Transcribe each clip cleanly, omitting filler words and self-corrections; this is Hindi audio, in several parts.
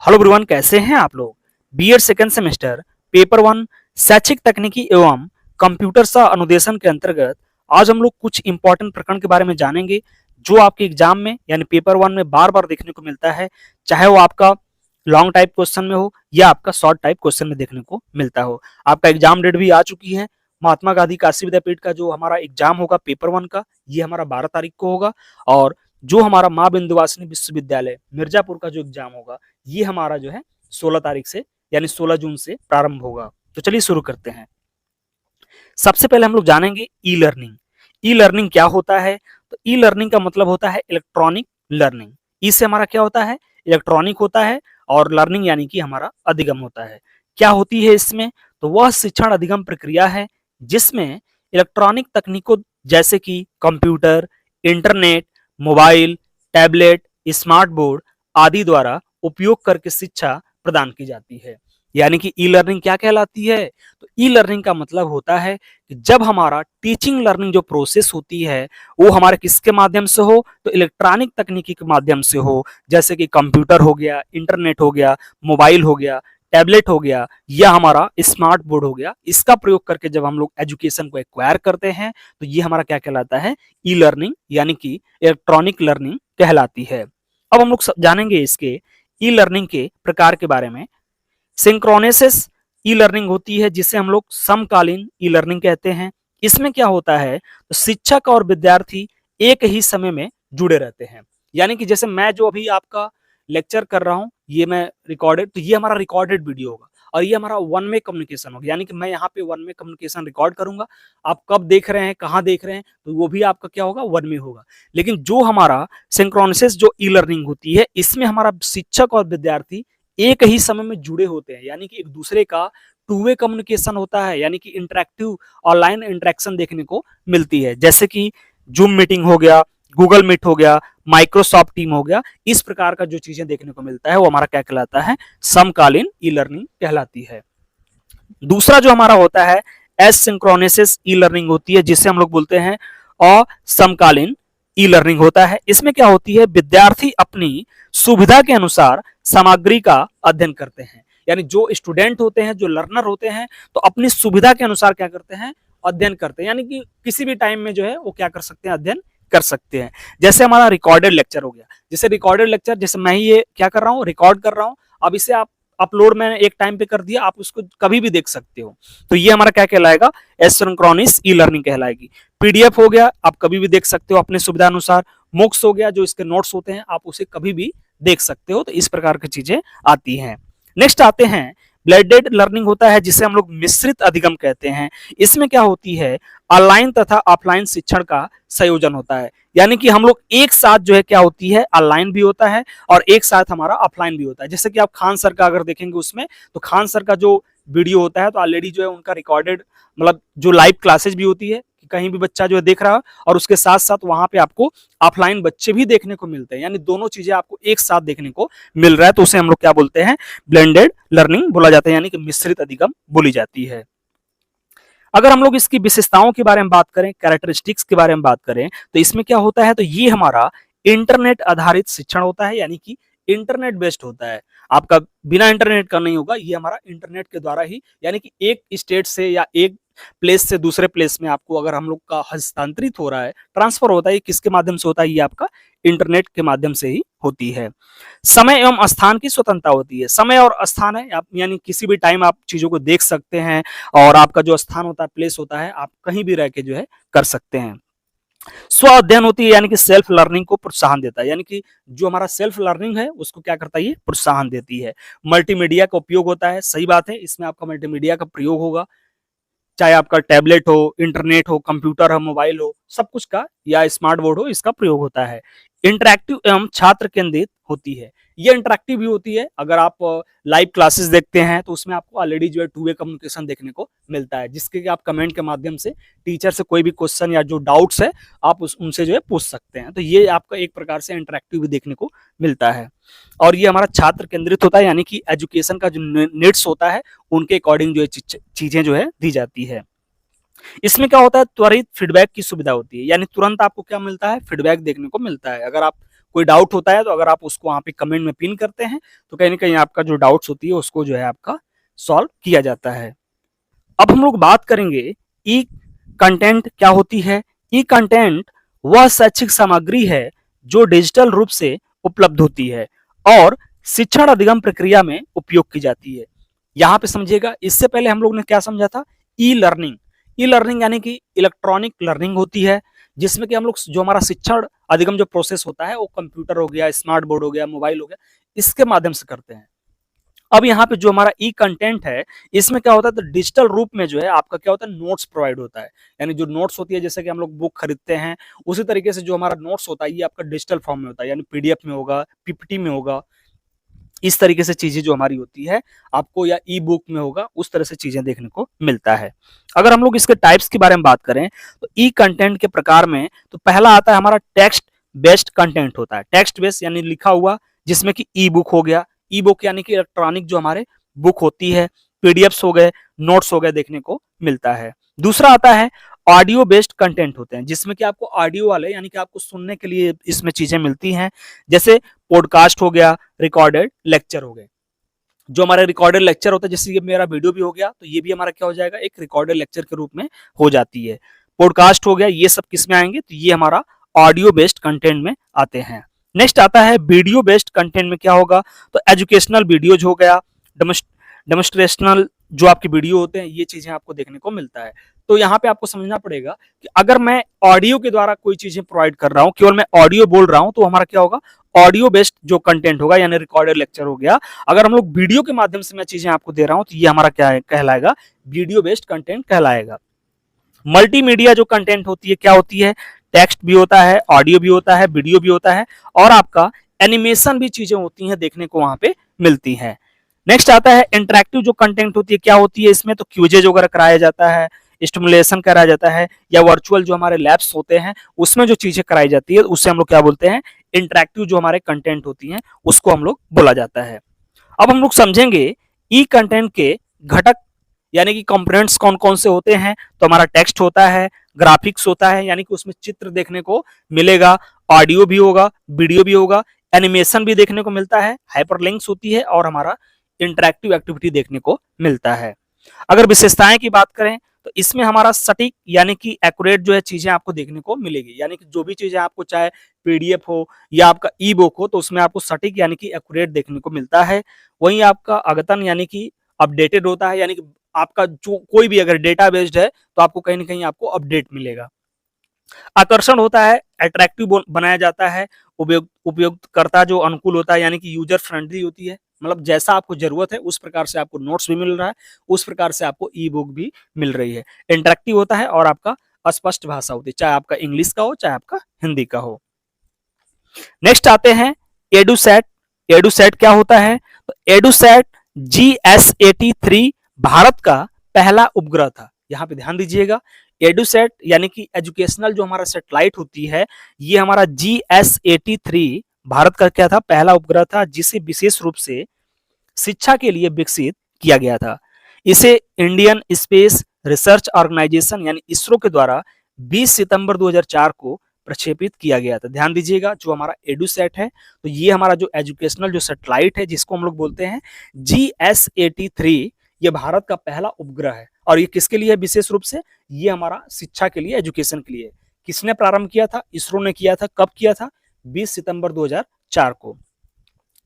हेलो एवरीवन, कैसे हैं आप लोग। BEd second semester paper one शैक्षिक तकनीकी एवं कंप्यूटर सह अनुदेशन के अंतर्गत आज हम लोग कुछ इंपॉर्टेंट प्रकरण के बारे में जानेंगे जो आपके एग्जाम में यानी पेपर वन में बार बार देखने को मिलता है, चाहे वो आपका लॉन्ग टाइप क्वेश्चन में हो या आपका शॉर्ट टाइप क्वेश्चन में देखने को मिलता हो। आपका एग्जाम डेट भी आ चुकी है। महात्मा गांधी काशी विद्यापीठ का जो हमारा एग्जाम होगा पेपर वन का, ये हमारा 12 तारीख को होगा। और जो हमारा माँ विंध्यवासिनी विश्वविद्यालय मिर्जापुर का जो एग्जाम होगा ये हमारा जो है 16 तारीख से यानी 16 जून से प्रारंभ होगा। तो चलिए शुरू करते हैं। सबसे पहले हम लोग जानेंगे ई लर्निंग। ई लर्निंग क्या होता है? तो ई लर्निंग का मतलब होता है इलेक्ट्रॉनिक लर्निंग। ई से हमारा क्या होता है? इलेक्ट्रॉनिक होता है। और लर्निंग यानी कि हमारा अधिगम होता है। क्या होती है इसमें? तो वह शिक्षण अधिगम प्रक्रिया है जिसमें इलेक्ट्रॉनिक तकनीकों जैसे कि computer, internet, mobile, tablet, smart board आदि द्वारा उपयोग करके शिक्षा प्रदान की जाती है। यानी कि ई लर्निंग क्या कहलाती है? तो ई लर्निंग का मतलब होता है कि जब हमारा टीचिंग लर्निंग जो प्रोसेस होती है वो हमारे किसके माध्यम से हो? तो इलेक्ट्रॉनिक तकनीकी के माध्यम से हो, जैसे कि कंप्यूटर हो गया, इंटरनेट हो गया, मोबाइल हो गया, टैबलेट हो गया या हमारा स्मार्ट बोर्ड हो गया। इसका प्रयोग करके जब हम लोग एजुकेशन को एक्वायर करते हैं तो ये हमारा क्या कहलाता है? ई लर्निंग यानी कि इलेक्ट्रॉनिक लर्निंग कहलाती है। अब हम लोग जानेंगे इसके ई लर्निंग के प्रकार के बारे में। सिंक्रोनेसिस ई लर्निंग होती है जिसे हम लोग समकालीन ई लर्निंग कहते हैं। इसमें क्या होता है? तो शिक्षक और विद्यार्थी एक ही समय में जुड़े रहते हैं। यानी कि जैसे मैं जो अभी आपका लेक्चर कर रहा हूं, ये मैं रिकॉर्डेड, तो ये हमारा रिकॉर्डेड वीडियो होगा और ये हमारा वन वे कम्युनिकेशन होगा। यानी कि मैं यहाँ पे वन वे कम्युनिकेशन रिकॉर्ड करूंगा, आप कब देख रहे हैं, कहाँ देख रहे हैं, तो वो भी आपका क्या होगा? वन वे होगा। लेकिन जो हमारा सिंक्रोनिसिस जो ई लर्निंग होती है इसमें हमारा शिक्षक और विद्यार्थी एक ही समय में जुड़े होते हैं। यानी कि एक दूसरे का टू वे कम्युनिकेशन होता है, यानी कि इंटरेक्टिव ऑनलाइन इंटरेक्शन देखने को मिलती है। जैसे कि जूम मीटिंग हो गया, गूगल मीट हो गया, माइक्रोसॉफ्ट टीम हो गया। इस प्रकार का जो चीजें देखने को मिलता है वो हमारा क्या कहलाता है? समकालीन ई लर्निंग कहलाती है। दूसरा जो हमारा होता है एसिंक्रोनस ई लर्निंग होती है जिसे हम लोग बोलते हैं असमकालीन ई लर्निंग होता है। इसमें क्या होती है? विद्यार्थी अपनी सुविधा के अनुसार सामग्री का अध्ययन करते हैं। यानी जो स्टूडेंट होते हैं, जो लर्नर होते हैं, तो अपनी सुविधा के अनुसार क्या करते हैं? अध्ययन करते हैं। यानी कि किसी भी टाइम में जो है वो क्या कर सकते हैं? अध्ययन कर सकते हैं। जैसे हमारा रिकॉर्डेड लेक्चर हो गया, जैसे रिकॉर्डेड लेक्चर, जैसे मैं ही ये क्या कर रहा हूँ? रिकॉर्ड कर रहा हूँ। अब इसे आप अपलोड मैंने एक टाइम पे कर दिया, आप उसको कभी भी देख सकते हो। तो ये हमारा क्या कहलाएगा? एसिंक्रोनस ई लर्निंग कहलाएगी। पीडीएफ हो गया, आप कभी भी देख सकते हो अपने सुविधा अनुसार। मोक्स हो गया, जो इसके नोट्स होते हैं, आप उसे कभी भी देख सकते हो। तो इस प्रकार की चीजें आती हैं। नेक्स्ट आते हैं ब्लेंडेड लर्निंग होता है जिसे हम लोग मिश्रित अधिगम कहते हैं। इसमें क्या होती है? ऑनलाइन तथा ऑफलाइन शिक्षण का संयोजन होता है। यानी कि हम लोग एक साथ जो है क्या होती है? ऑनलाइन भी होता है और एक साथ हमारा ऑफलाइन भी होता है। जैसे कि आप खान सर का अगर देखेंगे उसमें, तो खान सर का जो वीडियो होता है तो ऑलरेडी जो है उनका रिकॉर्डेड, मतलब जो लाइव क्लासेज भी होती है कि कहीं भी बच्चा जो है देख रहा है, और उसके साथ साथ वहां पे आपको ऑफलाइन बच्चे भी देखने को मिलते हैं। यानी दोनों चीजें आपको एक साथ देखने को मिल रहा है, तो उसे हम लोग क्या बोलते हैं? ब्लेंडेड लर्निंग बोला जाता है, यानी कि मिश्रित अधिगम बोली जाती है। अगर हम लोग इसकी विशेषताओं के बारे में बात करें, कैरेक्टरिस्टिक्स के बारे में बात करें, तो इसमें क्या होता है? तो ये हमारा इंटरनेट आधारित शिक्षण होता है। यानी कि इंटरनेट बेस्ड होता है, आपका बिना इंटरनेट का नहीं होगा। ये हमारा इंटरनेट के द्वारा ही, यानी कि एक स्टेट से या एक प्लेस से दूसरे प्लेस में आपको अगर हम लोग का हस्तांतरित हो रहा है, ट्रांसफर होता है, ये किसके माध्यम से होता है? ये आपका इंटरनेट के माध्यम से ही होती है। समय एवं स्थान की स्वतंत्रता होती है। समय और स्थान है, आप यानी किसी भी टाइम आप चीजों को देख सकते हैं, और आपका जो स्थान होता है, प्लेस होता है, आप कहीं भी रह के जो है कर सकते हैं। स्व अध्ययन होती है, यानी कि सेल्फ लर्निंग को प्रोत्साहन देता है। यानी कि जो हमारा सेल्फ लर्निंग है उसको क्या करता है? ये प्रोत्साहन देती है। मल्टीमीडिया का उपयोग होता है। सही बात है, इसमें आपका मल्टीमीडिया का प्रयोग होगा, चाहे आपका टैबलेट हो, इंटरनेट हो, कंप्यूटर हो, मोबाइल हो, सब कुछ का, या स्मार्ट बोर्ड हो, इसका प्रयोग होता है। इंटरैक्टिव एवं छात्र केंद्रित होती है। ये इंटरैक्टिव भी होती है। अगर आप लाइव क्लासेस देखते हैं तो उसमें आपको ऑलरेडी जो है टू वे कम्युनिकेशन देखने को मिलता है, जिसके कि आप कमेंट के माध्यम से टीचर से कोई भी क्वेश्चन या जो डाउट्स है आप उनसे जो है पूछ सकते हैं। तो ये आपका एक प्रकार से इंटरैक्टिव भी देखने को मिलता है। और ये हमारा छात्र केंद्रित होता है, यानी कि एजुकेशन का जो नीड्स होता है उनके अकॉर्डिंग जो है चीजें जो है दी जाती है। इसमें क्या होता है? त्वरित फीडबैक की सुविधा होती है। यानी तुरंत आपको क्या मिलता है? फीडबैक देखने को मिलता है। अगर आप कोई डाउट होता है तो अगर आप उसको वहाँ पे कमेंट में पिन करते हैं तो कहीं ना कहीं आपका जो डाउट्स होती है उसको जो है आपका सॉल्व किया जाता है। अब हम लोग बात करेंगे ई कंटेंट क्या होती है। ई कंटेंट वह शैक्षिक सामग्री है जो डिजिटल रूप से उपलब्ध होती है और शिक्षण अधिगम प्रक्रिया में उपयोग की जाती है। यहाँ पे समझिएगा, इससे पहले हम लोग ने क्या समझा था, ई लर्निंग। ई लर्निंग यानी कि इलेक्ट्रॉनिक लर्निंग होती है, जिसमें कि हम लोग जो हमारा शिक्षण अधिगम जो प्रोसेस होता है वो कंप्यूटर हो गया, स्मार्ट बोर्ड हो गया, मोबाइल हो गया, इसके माध्यम से करते हैं। अब यहाँ पे जो हमारा ई कंटेंट है इसमें क्या होता है, तो डिजिटल रूप में जो है आपका क्या होता है, नोट्स प्रोवाइड होता है। यानी जो नोट्स होती है, जैसे कि हम लोग बुक खरीदते हैं, उसी तरीके से जो हमारा नोट्स होता है ये आपका डिजिटल फॉर्म में होता है, यानी पीडीएफ में होगा, पीपीटी में होगा। इस तरीके से चीजें जो हमारी होती है आपको, या ई बुक में होगा, उस तरह से चीजें देखने को मिलता है। अगर हम लोग इसके टाइप्स के बारे में बात करें तो ई कंटेंट के प्रकार में तो पहला आता है हमारा टेक्स्ट बेस्ड कंटेंट होता है। टेक्स्ट बेस्ड यानी लिखा हुआ, जिसमें कि ई बुक हो गया। ई बुक यानी कि इलेक्ट्रॉनिक जो हमारे बुक होती है, पीडीएफ्स हो गए, नोट्स हो गए, देखने को मिलता है। दूसरा आता है ऑडियो बेस्ड कंटेंट होते हैं, जिसमें कि आपको ऑडियो वाले यानी कि आपको सुनने के लिए इसमें चीजें मिलती हैं, जैसे पॉडकास्ट हो गया, रिकॉर्डेड लेक्चर हो गए। जो हमारे रिकॉर्डेड लेक्चर होता है, जैसे ये मेरा वीडियो भी हो गया तो ये भी हमारा क्या हो जाएगा, एक रिकॉर्डेड लेक्चर के रूप में हो जाती है। पॉडकास्ट हो गया, ये सब किस में आएंगे, तो ये हमारा ऑडियो बेस्ड कंटेंट में आते हैं। नेक्स्ट आता है वीडियो बेस्ड कंटेंट में क्या होगा, तो एजुकेशनल वीडियोज हो गया, डेमोस्ट्रेशनल जो आपके वीडियो होते हैं, ये चीजें आपको देखने को मिलता है। तो यहाँ पे आपको समझना पड़ेगा कि अगर मैं ऑडियो के द्वारा कोई चीजें प्रोवाइड कर रहा हूँ, केवल मैं ऑडियो बोल रहा हूँ, तो हमारा क्या होगा, ऑडियो बेस्ड जो कंटेंट होगा, यानी रिकॉर्डेड लेक्चर हो गया। अगर हम लोग वीडियो के माध्यम से मैं चीजें आपको दे रहा हूँ तो ये हमारा क्या है, कहलाएगा वीडियो बेस्ड कंटेंट कहलाएगा। मल्टीमीडिया जो कंटेंट होती है क्या होती है, टेक्स्ट भी होता है, ऑडियो भी होता है, वीडियो भी होता है, और आपका एनिमेशन भी चीजें होती हैं देखने को वहां पे मिलती हैं। नेक्स्ट आता है इंटरेक्टिव जो कंटेंट होती है क्या होती है, इसमें तो क्यूजेज वगैरह कराया जाता है, स्टिमुलेशन कराया जाता है, या वर्चुअल जो हमारे लैब्स होते हैं उसमें जो चीजें कराई जाती है उससे हम लोग क्या बोलते हैं, इंटरेक्टिव जो हमारे कंटेंट होती हैं उसको हम लोग बोला जाता है। अब हम लोग समझेंगे ई कंटेंट के घटक यानी कि कंपोनेंट्स कौन कौन से होते हैं। तो हमारा टेक्स्ट होता है, ग्राफिक्स होता है यानी कि उसमें चित्र देखने को मिलेगा, ऑडियो भी होगा, वीडियो भी होगा, एनिमेशन भी देखने को मिलता है, हाइपरलिंक्स होती है, और हमारा इंटरैक्टिव एक्टिविटी देखने को मिलता है। अगर विशेषताएं की बात करें तो इसमें हमारा सटीक यानी कि एक्यूरेट जो है चीजें आपको देखने को मिलेगी, यानी कि जो भी चीजें आपको चाहे पीडीएफ हो या आपका ई बुक हो तो उसमें आपको सटीक यानी कि एक्यूरेट देखने को मिलता है। वहीं आपका अद्यतन यानी कि अपडेटेड होता है, यानी कि आपका जो कोई भी अगर डेटा बेस्ड है तो आपको कहीं ना कहीं आपको अपडेट मिलेगा। आकर्षण होता है, अट्रैक्टिव बनाया जाता है, उपयोगकर्ता जो अनुकूल होता है यानी कि यूजर फ्रेंडली होती है, मतलब जैसा आपको जरूरत है उस प्रकार से आपको नोट्स भी मिल रहा है, उस प्रकार से आपको ई बुक भी मिल रही है। इंटरेक्टिव होता है और आपका अस्पष्ट भाषा होती है, चाहे आपका इंग्लिश का हो चाहे आपका हिंदी का हो। नेक्स्ट आते हैं एडुसेट। एडुसेट क्या होता है, तो एडुसेट GSAT-3 भारत का पहला उपग्रह था। यहाँ पे ध्यान दीजिएगा, एडुसेट यानी कि एजुकेशनल जो हमारा सैटेलाइट होती है, ये हमारा GSAT-3 भारत का क्या था, पहला उपग्रह था, जिसे विशेष रूप से शिक्षा के लिए विकसित किया गया था। इसे इंडियन स्पेस रिसर्च ऑर्गेनाइजेशन यानी इसरो के द्वारा 20 सितंबर 2004 को प्रक्षेपित किया गया था। ध्यान दीजिएगा, जो हमारा एडुसेट है तो ये हमारा जो एजुकेशनल जो सैटेलाइट है जिसको हम लोग बोलते हैं GSAT-3, ये भारत का पहला उपग्रह है। और ये किसके लिए है विशेष रूप से, ये हमारा शिक्षा के लिए, एजुकेशन के लिए। किसने प्रारंभ किया था, इसरो ने किया था। कब किया था, 20 सितंबर 2004 को।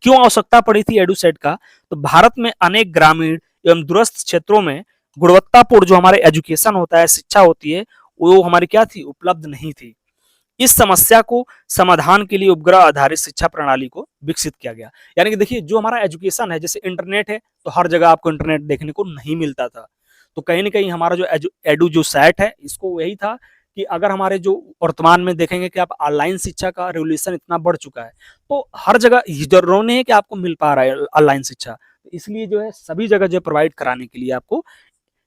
क्यों आवश्यकता पड़ी थी एडुसेट का, तो भारत में अनेक ग्रामीण एवं दूरस्थ क्षेत्रों में गुणवत्तापूर्ण जो हमारे एजुकेशन होता है, शिक्षा होती है, वो हमारी क्या थी, उपलब्ध नहीं थी। इस समस्या को समाधान के लिए उपग्रह आधारित शिक्षा प्रणाली को विकसित किया गया। यानी कि देखिए, जो हमारा एजुकेशन है, जैसे इंटरनेट है तो हर जगह आपको इंटरनेट देखने को नहीं मिलता था, तो कहीं ना कहीं हमारा जो एडू जो सैट है इसको यही था कि अगर हमारे जो वर्तमान में देखेंगे कि आप ऑनलाइन शिक्षा का रेवोल्यूशन इतना बढ़ चुका है, तो हर जगह जरूरी नहीं है कि आपको मिल पा रहा है ऑनलाइन शिक्षा, तो इसलिए जो है सभी जगह जो प्रोवाइड कराने के लिए आपको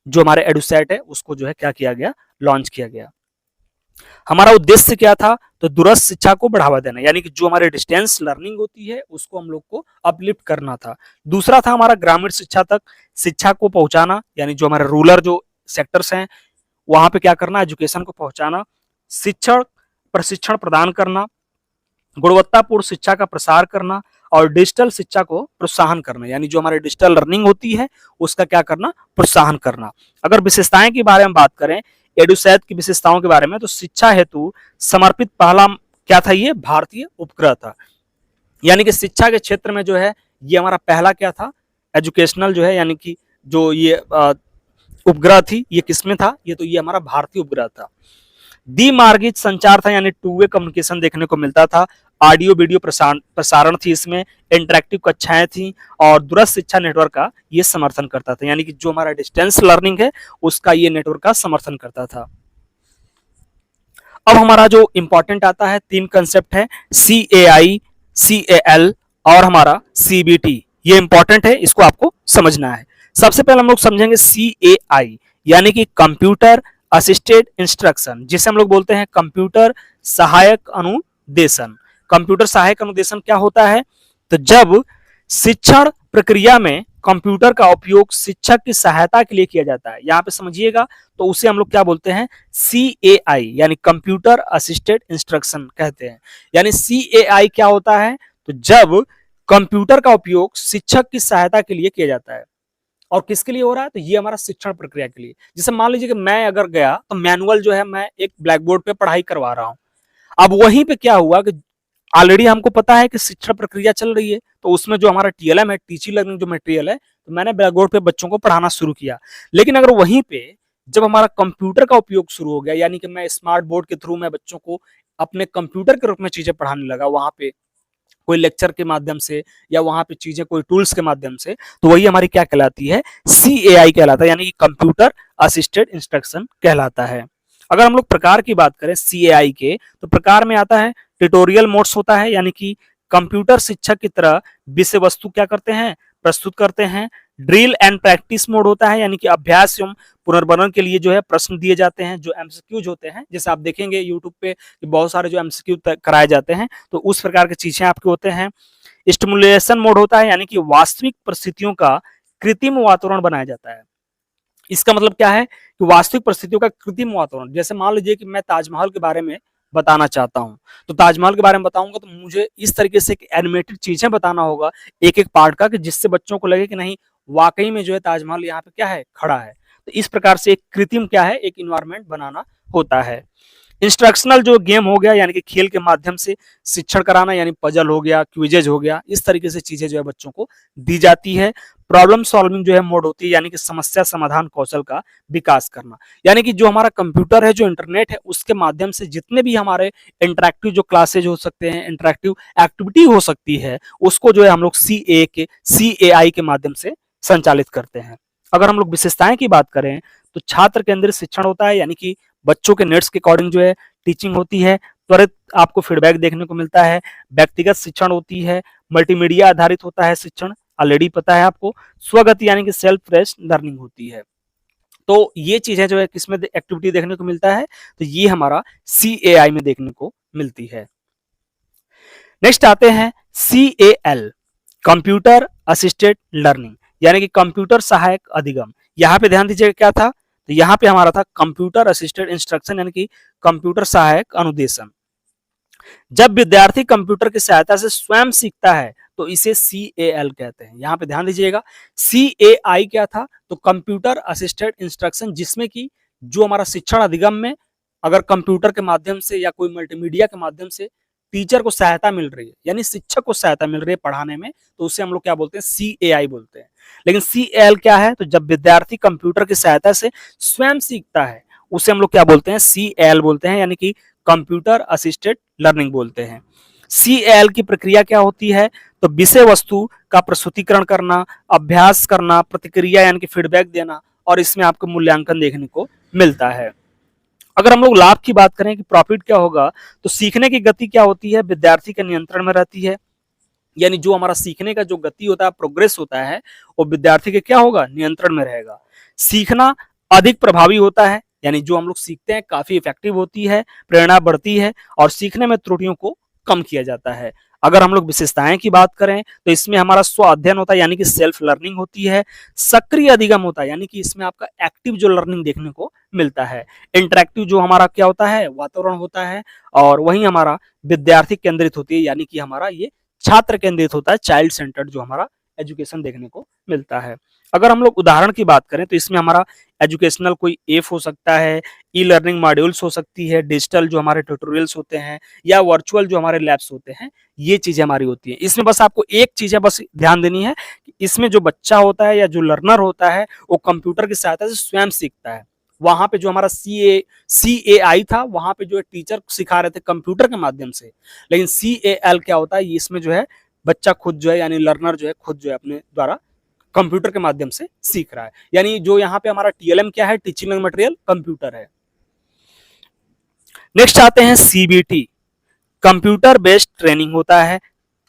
जो हमारे एडुसेट है उसको जो है क्या किया गया, लॉन्च किया गया। हमारा उद्देश्य क्या था, तो दूरस्थ शिक्षा को बढ़ावा देना, यानी कि जो हमारे डिस्टेंस लर्निंग होती है उसको हम लोग को अपलिफ्ट करना था। दूसरा था हमारा ग्रामीण शिक्षा तक शिक्षा को पहुंचाना, यानी जो हमारे रूरल जो सेक्टर्स हैं वहां पे क्या करना, एजुकेशन को पहुंचाना। शिक्षण प्रशिक्षण प्रदान करना, गुणवत्तापूर्ण शिक्षा का प्रसार करना और डिजिटल शिक्षा को प्रोत्साहन करना, यानी जो हमारी डिजिटल लर्निंग होती है उसका क्या करना, प्रोत्साहन करना। अगर विशेषताएं के बारे में बात करें, एडुसैट की विशेषताओं के बारे में, तो शिक्षा हेतु समर्पित पहला क्या था, ये भारतीय उपग्रह था। यानी कि शिक्षा के क्षेत्र में जो है ये हमारा पहला क्या था, एजुकेशनल जो है, यानी कि जो ये उपग्रह थी, ये किसमें था, ये तो ये हमारा भारतीय उपग्रह था। द्विमार्गिक संचार था, यानी टू वे कम्युनिकेशन देखने को मिलता था। ऑडियो वीडियो प्रसारण थी, इसमें इंटरेक्टिव कक्षाएं थी और दूरस्थ शिक्षा नेटवर्क का ये समर्थन करता था, यानी कि जो हमारा डिस्टेंस लर्निंग है उसका ये नेटवर्क का समर्थन करता था। अब हमारा जो इंपॉर्टेंट आता है, तीन कंसेप्ट है, CAI, CAL और हमारा CBT। ये इंपॉर्टेंट है, इसको आपको समझना है। सबसे पहले हम लोग समझेंगे CAI, यानी कि कंप्यूटर असिस्टेड इंस्ट्रक्शन, जिसे हम लोग बोलते हैं कंप्यूटर सहायक अनुदेशन। कंप्यूटर सहायक अनुदेशन क्या होता है, तो जब शिक्षण प्रक्रिया में कंप्यूटर का उपयोग शिक्षक की सहायता के लिए किया जाता है, यहां पे समझिएगा, तो उसे हम लोग क्या बोलते हैं, CAI, यानी कंप्यूटर असिस्टेड इंस्ट्रक्शन कहते हैं। यानी CAI क्या होता है, तो जब कंप्यूटर का उपयोग शिक्षक की सहायता के लिए किया जाता है, और किसके लिए हो रहा है, तो ये हमारा शिक्षण प्रक्रिया के लिए। जैसे मान लीजिए कि मैं अगर गया तो मैनुअल जो है मैं एक ब्लैक बोर्ड पे पढ़ाई करवा रहा हूं, अब वहीं पे क्या हुआ कि ऑलरेडी हमको पता है कि शिक्षण प्रक्रिया चल रही है, तो उसमें जो हमारा TLM है, टीचिंग लर्निंग जो मटेरियल है, तो मैंने ब्लैक बोर्ड पे बच्चों को पढ़ाना शुरू किया। लेकिन अगर वहीं पे जब हमारा कंप्यूटर का उपयोग शुरू हो गया, यानी कि मैं स्मार्ट बोर्ड के थ्रू मैं बच्चों को अपने कंप्यूटर के रूप में चीजें पढ़ाने लगा, वहां पे कोई लेक्चर के माध्यम से या वहां पे चीजें कोई टूल्स के माध्यम से, तो वही हमारी क्या कहलाती है, CAI कहलाता है, यानी कि कंप्यूटर असिस्टेड इंस्ट्रक्शन कहलाता है। अगर हम लोग प्रकार की बात करें CAI के, तो प्रकार में आता है ट्यूटोरियल मोड्स होता है, यानी कि कंप्यूटर शिक्षक की तरह विषय वस्तु क्या करते हैं, प्रस्तुत करते हैं। ड्रिल एंड प्रैक्टिस मोड होता है, यानी कि अभ्यास एवं पुनर्वर्णन के लिए जो है प्रश्न दिए जाते हैं, जो MCQs होते हैं, जैसे आप देखेंगे यूट्यूब पे कि बहुत सारे जो MCQ कराए जाते हैं, तो उस प्रकार की चीजें आपके होते हैं। स्टिमुलेशन मोड होता है, यानी कि वास्तविक परिस्थितियों का कृत्रिम वातावरण बनाया जाता है। इसका मतलब क्या है कि वास्तविक परिस्थितियों का कृत्रिम वातावरण, जैसे मान लीजिए कि मैं ताजमहल के बारे में बताना चाहता हूं, तो ताजमहल के बारे में बताऊंगा तो मुझे इस तरीके से एनिमेटेड चीजें बताना होगा एक एक पार्ट का, कि जिससे बच्चों को लगे कि नहीं वाकई में जो है ताजमहल यहाँ पे क्या है, खड़ा है। तो इस प्रकार से एक कृत्रिम क्या है, एक इन्वायरमेंट बनाना होता है। इंस्ट्रक्शनल जो गेम हो गया, यानी कि खेल के माध्यम से शिक्षण कराना, यानी पजल हो गया, क्विजेज हो गया, इस तरीके से चीजें जो है बच्चों को दी जाती है। प्रॉब्लम सॉल्विंग जो है मोड होती है, यानी कि समस्या समाधान कौशल का विकास करना, यानी कि जो हमारा कंप्यूटर है, जो इंटरनेट है, उसके माध्यम से जितने भी हमारे इंटरेक्टिव जो क्लासेज हो सकते हैं, इंटरेक्टिव एक्टिविटी हो सकती है, उसको जो है हम लोग CAI के माध्यम से संचालित करते हैं। अगर हम लोग विशेषताएं की बात करें, तो छात्र केंद्रित शिक्षण होता है, यानी कि बच्चों के नेट्स के अकॉर्डिंग जो है टीचिंग होती है। त्वरित आपको फीडबैक देखने को मिलता है। व्यक्तिगत शिक्षण होती है। मल्टीमीडिया आधारित होता है शिक्षण, ऑलरेडी पता है आपको। स्वगति यानी कि सेल्फ बेस्ड लर्निंग होती है। तो ये चीजें जो है किसमें एक्टिविटी देखने को मिलता है, तो ये हमारा CAI में देखने को मिलती है। नेक्स्ट आते हैं CAL, कंप्यूटर असिस्टेड लर्निंग, यानी कि कंप्यूटर सहायक अधिगम। यहाँ पे ध्यान दीजिएगा क्या था, तो यहाँ पे हमारा था कंप्यूटर असिस्टेड इंस्ट्रक्शन, यानी कि कंप्यूटर सहायक अनुदेशन। जब विद्यार्थी कंप्यूटर की सहायता से स्वयं सीखता है तो इसे CAL कहते हैं। यहाँ पे ध्यान दीजिएगा, CAI क्या था, तो कंप्यूटर असिस्टेड इंस्ट्रक्शन, जिसमें कि जो हमारा शिक्षण अधिगम में अगर कंप्यूटर के माध्यम से या कोई मल्टीमीडिया के माध्यम से टीचर को सहायता मिल रही है, यानी शिक्षक को सहायता मिल रही है पढ़ाने में, तो उसे हम लोग क्या बोलते हैं, CAI बोलते हैं। लेकिन CAL क्या है, तो जब विद्यार्थी कंप्यूटर की सहायता से स्वयं सीखता है, उसे हम लोग क्या बोलते हैं, CAL बोलते हैं, यानी कि कंप्यूटर असिस्टेड लर्निंग बोलते हैं। CAL की प्रक्रिया क्या होती है, तो विषय वस्तु का प्रस्तुतिकरण करना, अभ्यास करना, प्रतिक्रिया यानी कि फीडबैक देना, और इसमें आपको मूल्यांकन देखने को मिलता है। अगर हम लोग लाभ की बात करें कि प्रॉफिट क्या होगा, तो सीखने की गति क्या होती है, विद्यार्थी के नियंत्रण में रहती है। यानी जो हमारा सीखने का जो गति होता है, प्रोग्रेस होता है, वो विद्यार्थी के क्या होगा, नियंत्रण में रहेगा। सीखना अधिक प्रभावी होता है, यानी जो हम लोग सीखते हैं काफी इफेक्टिव होती है, प्रेरणा बढ़ती है और सीखने में त्रुटियों को कम किया जाता है। अगर हम लोग विशेषताएं की बात करें, तो इसमें हमारा स्व अध्ययन होता है, यानी कि सेल्फ लर्निंग होती है। सक्रिय अधिगम होता है, यानी कि इसमें आपका एक्टिव जो लर्निंग देखने को मिलता है। इंटरेक्टिव जो हमारा क्या होता है, वातावरण होता है, और वहीं हमारा विद्यार्थी केंद्रित होती है, यानी कि हमारा ये छात्र केंद्रित होता है, चाइल्ड सेंटर्ड जो हमारा एजुकेशन देखने को मिलता है। अगर हम लोग उदाहरण की बात करें तो इसमें हमारा एजुकेशनल कोई ऐप हो सकता है, ई लर्निंग मॉड्यूल्स हो सकती है, डिजिटल जो हमारे ट्यूटोरियल्स होते हैं, या वर्चुअल जो हमारे लैब्स होते हैं, ये चीजें हमारी होती हैं। इसमें बस आपको एक चीज है बस ध्यान देनी है कि इसमें जो बच्चा होता है या जो लर्नर होता है वो कंप्यूटर की सहायता से स्वयं सीखता है। वहां पे जो हमारा CAI था, वहां पे जो है टीचर सिखा रहे थे कंप्यूटर के माध्यम से, लेकिन CAL क्या होता है, इसमें जो है बच्चा खुद जो है यानी लर्नर जो है खुद जो है अपने द्वारा कंप्यूटर के माध्यम से सीख रहा है। यानी जो यहाँ पे हमारा TLM क्या है, टीचिंग मटेरियल कंप्यूटर है। नेक्स्ट आते हैं CBT, कंप्यूटर बेस्ड ट्रेनिंग होता है।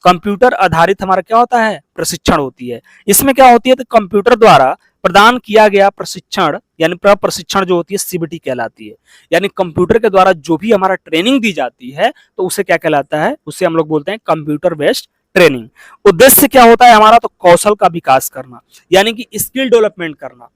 कंप्यूटर आधारित हमारा क्या होता है, प्रशिक्षण होती है। इसमें क्या होती है, तो कंप्यूटर द्वारा प्रदान किया गया प्रशिक्षण यानी प्रशिक्षण जो होती है CBT कहलाती है। यानी कंप्यूटर के द्वारा जो भी हमारा ट्रेनिंग दी जाती है तो उसे क्या कहलाता है, उसे हम लोग बोलते हैं कंप्यूटर बेस्ड ट्रेनिंग। उद्देश्य क्या होता है हमारा, तो कौशल का विकास करना, यानी कि स्किल डेवलपमेंट करना।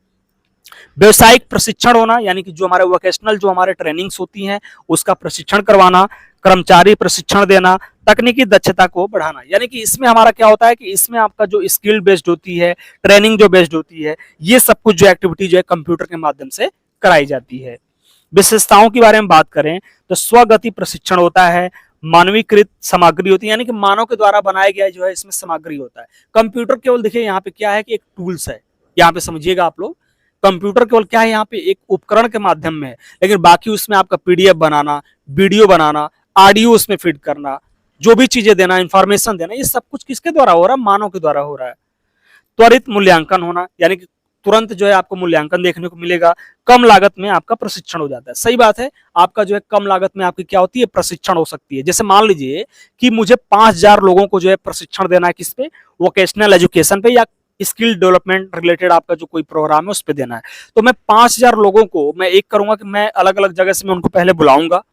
व्यवसायिक प्रशिक्षण होना, यानी कि जो हमारे वोकेशनल जो हमारे ट्रेनिंग्स होती हैं उसका प्रशिक्षण करवाना। कर्मचारी प्रशिक्षण देना, तकनीकी दक्षता को बढ़ाना। यानी कि इसमें हमारा क्या होता है कि इसमें आपका जो स्किल बेस्ड होती है, ट्रेनिंग जो बेस्ड होती है, ये सब कुछ जो एक्टिविटी जो है कंप्यूटर के माध्यम से कराई जाती है। विशेषताओं के बारे में बात करें तो स्वगति प्रशिक्षण होता है, मानवीकृत सामग्री होती है, यानी कि मानव के द्वारा बनाया गया जो है इसमें सामग्री होता है। कंप्यूटर केवल देखिए यहाँ पे क्या है कि एक टूल्स है, यहाँ पे समझिएगा आप लोग, कंप्यूटर केवल क्या है यहाँ पे एक उपकरण के माध्यम में है, लेकिन बाकी उसमें आपका PDF बनाना, वीडियो बनाना, ऑडियो उसमें फीड करना, जो भी चीजें देना, इंफॉर्मेशन देना, ये सब कुछ किसके द्वारा हो रहा है, मानव के द्वारा हो रहा है। त्वरित मूल्यांकन होना, यानी कि तुरंत जो है आपको मूल्यांकन देखने को मिलेगा। कम लागत में आपका प्रशिक्षण हो जाता है। सही बात है, आपका जो है कम लागत में आपकी क्या होती है, प्रशिक्षण हो सकती है। जैसे मान लीजिए कि मुझे 5000 लोगों को जो है प्रशिक्षण देना है, किस पे, वोकेशनल एजुकेशन पे या स्किल डेवलपमेंट रिलेटेड आपका जो कोई प्रोग्राम है उस पर देना है। तो मैं 5000 लोगों को मैं एक करूंगा कि मैं अलग अलग जगह से मैं उनको पहले बुलाऊंगा,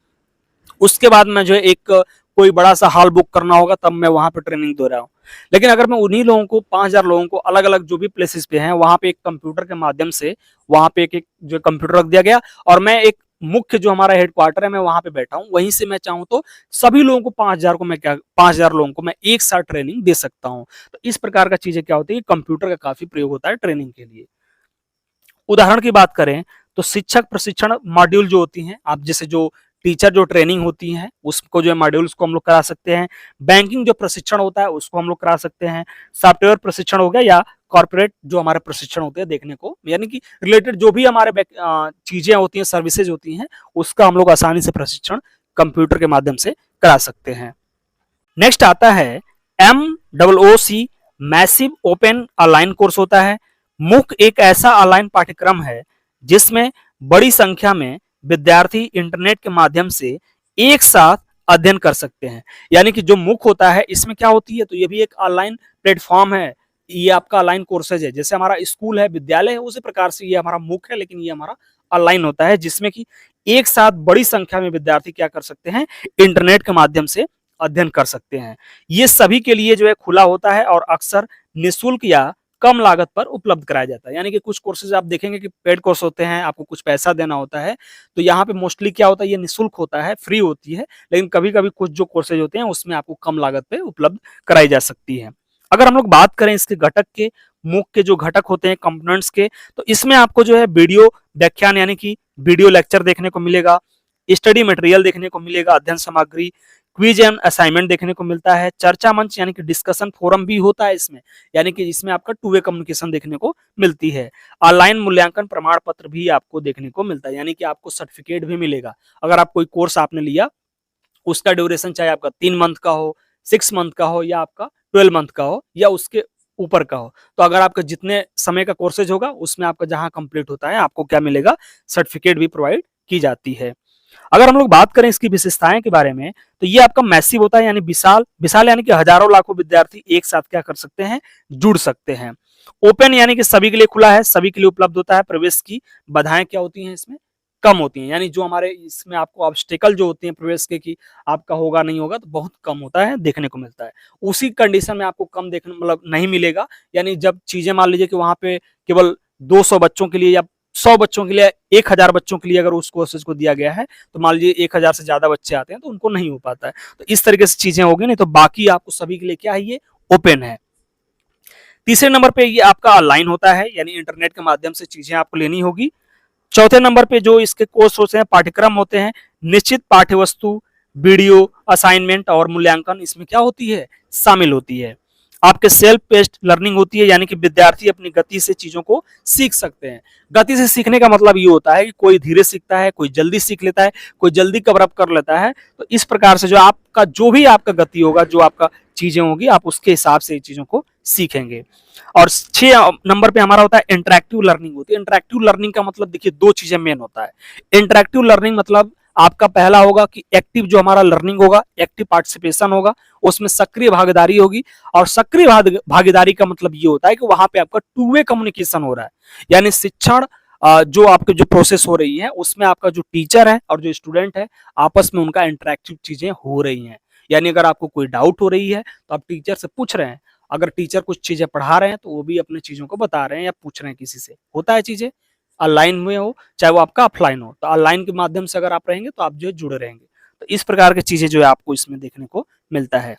उसके बाद मैं जो है एक कोई बड़ा सा हॉल बुक करना होगा, तब मैं वहां पे ट्रेनिंग दे रहा हूँ। लेकिन अगर मैं उन्हीं लोगों को 5000 लोगों को अलग अलग जो भी प्लेसेस पे हैं वहां पे एक कंप्यूटर के माध्यम से वहां पे एक जो कंप्यूटर रख दिया गया और मैं एक मुख्य जो हमारा हेडक्वार्टर है मैं वहां पे बैठा हूँ, वहीं से मैं चाहूँ तो सभी लोगों को 5000 को मैं क्या 5000 लोगों को मैं एक साथ ट्रेनिंग दे सकता हूँ। तो इस प्रकार का चीजें क्या होती है, कंप्यूटर का काफी प्रयोग होता है ट्रेनिंग के लिए। उदाहरण की बात करें तो शिक्षक प्रशिक्षण मॉड्यूल जो होती हैं, आप जैसे जो टीचर जो ट्रेनिंग होती है उसको जो है मॉड्यूल्स को हम लोग करा सकते हैं। बैंकिंग जो प्रशिक्षण होता है उसको हम लोग करा सकते हैं। सॉफ्टवेयर प्रशिक्षण हो गया या कॉर्पोरेट जो हमारे प्रशिक्षण होते हैं देखने को, यानी कि रिलेटेड जो भी हमारे चीजें होती हैं, सर्विसेज होती हैं, उसका हम लोग आसानी से प्रशिक्षण कंप्यूटर के माध्यम से करा सकते हैं। नेक्स्ट आता है MOOC, massive open online course होता है। MOOC एक ऐसा ऑनलाइन पाठ्यक्रम है जिसमें बड़ी संख्या में विद्यार्थी इंटरनेट के माध्यम से एक साथ अध्ययन कर सकते हैं। यानी कि जो MOOC होता है इसमें क्या होती है, तो ये भी एक ऑनलाइन प्लेटफॉर्म है, ये आपका ऑनलाइन कोर्सेज है। जैसे हमारा स्कूल है, विद्यालय है, उसी प्रकार से ये हमारा MOOC है, लेकिन ये हमारा ऑनलाइन होता है जिसमें कि एक साथ बड़ी संख्या में विद्यार्थी क्या कर सकते हैं, इंटरनेट के माध्यम से अध्ययन कर सकते हैं। ये सभी के लिए जो है खुला होता है और अक्सर निःशुल्क या कम लागत पर उपलब्ध कराया जाता है। यानी कि कुछ कोर्सेज आप देखेंगे कि पेड कोर्स होते हैं, आपको कुछ पैसा देना होता है, तो यहाँ पे मोस्टली क्या होता है, ये निःशुल्क होता है, फ्री होती है, लेकिन कभी-कभी कुछ जो कोर्सेज होते हैं उसमें आपको कम लागत पे उपलब्ध कराई जा सकती है। अगर हम लोग बात करें इसके घटक के, MOOC के जो घटक होते हैं कंपोनेंट्स के, तो इसमें आपको जो है वीडियो व्याख्यान यानी कि वीडियो लेक्चर देखने को मिलेगा, स्टडी मटेरियल देखने को मिलेगा, अध्ययन सामग्री, क्विज एंड असाइनमेंट देखने को मिलता है, चर्चा मंच यानी कि डिस्कशन फोरम भी होता है इसमें, यानी कि इसमें आपका 2 वे कम्युनिकेशन देखने को मिलती है। ऑनलाइन मूल्यांकन प्रमाण पत्र भी आपको देखने को मिलता है, यानी कि आपको सर्टिफिकेट भी मिलेगा। अगर आप कोई कोर्स आपने लिया, उसका ड्यूरेशन चाहे आपका 3 मंथ का हो, 6 मंथ का हो या आपका 12 मंथ का हो या उसके ऊपर का हो, तो अगर आपका जितने समय का कोर्सेज होगा उसमें आपका जहां कंप्लीट होता है आपको क्या मिलेगा, सर्टिफिकेट भी प्रोवाइड की जाती है। अगर हम लोग बात करें इसकी विशेषताएं के बारे में, तो ये आपका मैसिव होता है, यानी विशाल विशाल यानी कि हजारों लाखों विद्यार्थी एक साथ क्या कर सकते हैं, जुड़ सकते हैं। ओपन यानी कि सभी के लिए खुला है, सभी के लिए उपलब्ध होता है। प्रवेश की बाधाएं क्या होती हैं इसमें, कम होती हैं, यानी जो हमारे इसमें आपको ऑब्स्टेकल जो होती हैं प्रवेश के कि आपका होगा नहीं होगा, तो बहुत कम होता है, देखने को मिलता है। उसी कंडीशन में आपको कम देखने मतलब नहीं मिलेगा, यानी जब चीजें मान लीजिए कि वहां पे केवल 200 बच्चों के लिए या 100 बच्चों के लिए, 1000 बच्चों के लिए अगर उस कोर्सेज को दिया गया है, तो मान लीजिए 1000 से ज्यादा बच्चे आते हैं तो उनको नहीं हो पाता है। तो इस तरीके से चीजें होगी, नहीं तो बाकी आपको सभी के लिए क्या है, ये ओपन है। तीसरे नंबर पे ये आपका ऑनलाइन होता है, यानी इंटरनेट के माध्यम से चीजें आपको लेनी होगी। चौथे नंबर पे जो इसके कोर्स होते हैं, पाठ्यक्रम होते हैं, निश्चित पाठ्य वस्तु, वीडियो, असाइनमेंट और मूल्यांकन इसमें क्या होती है, शामिल होती है। आपके सेल्फ पेस्ड लर्निंग होती है, यानी कि विद्यार्थी अपनी गति से चीजों को सीख सकते हैं। गति से सीखने का मतलब ये होता है कि कोई धीरे सीखता है, कोई जल्दी सीख लेता है, कोई जल्दी कवर अप कर लेता है। तो इस प्रकार से जो आपका जो भी आपका गति होगा, जो आपका चीजें होगी, आप उसके हिसाब से चीजों को सीखेंगे। और 6 नंबर पे हमारा होता है इंटरैक्टिव लर्निंग होती है। इंटरैक्टिव लर्निंग का मतलब देखिए 2 चीजें मेन होता है। इंटरैक्टिव लर्निंग मतलब आपका पहला होगा कि एक्टिव जो हमारा लर्निंग होगा, एक्टिव पार्टिसिपेशन होगा, उसमें सक्रिय भागीदारी होगी। और सक्रिय भागीदारी का मतलब ये होता है कि वहां पे आपका टू वे कम्युनिकेशन हो रहा है, यानी शिक्षण जो आपके जो प्रोसेस हो रही है उसमें आपका जो टीचर है और जो स्टूडेंट है आपस में उनका इंटरैक्टिव चीजें हो रही हैं। यानी अगर आपको कोई डाउट हो रही है तो आप टीचर से पूछ रहे हैं, अगर टीचर कुछ चीजें पढ़ा रहे हैं तो वो भी अपनी चीजों को बता रहे हैं या पूछ रहे हैं किसी से, होता है चीजें। ऑनलाइन में हो चाहे वो आपका ऑफलाइन हो, तो ऑनलाइन के माध्यम से अगर आप रहेंगे तो आप जो है जुड़े रहेंगे। तो इस प्रकार की चीजें जो है आपको इसमें देखने को मिलता है।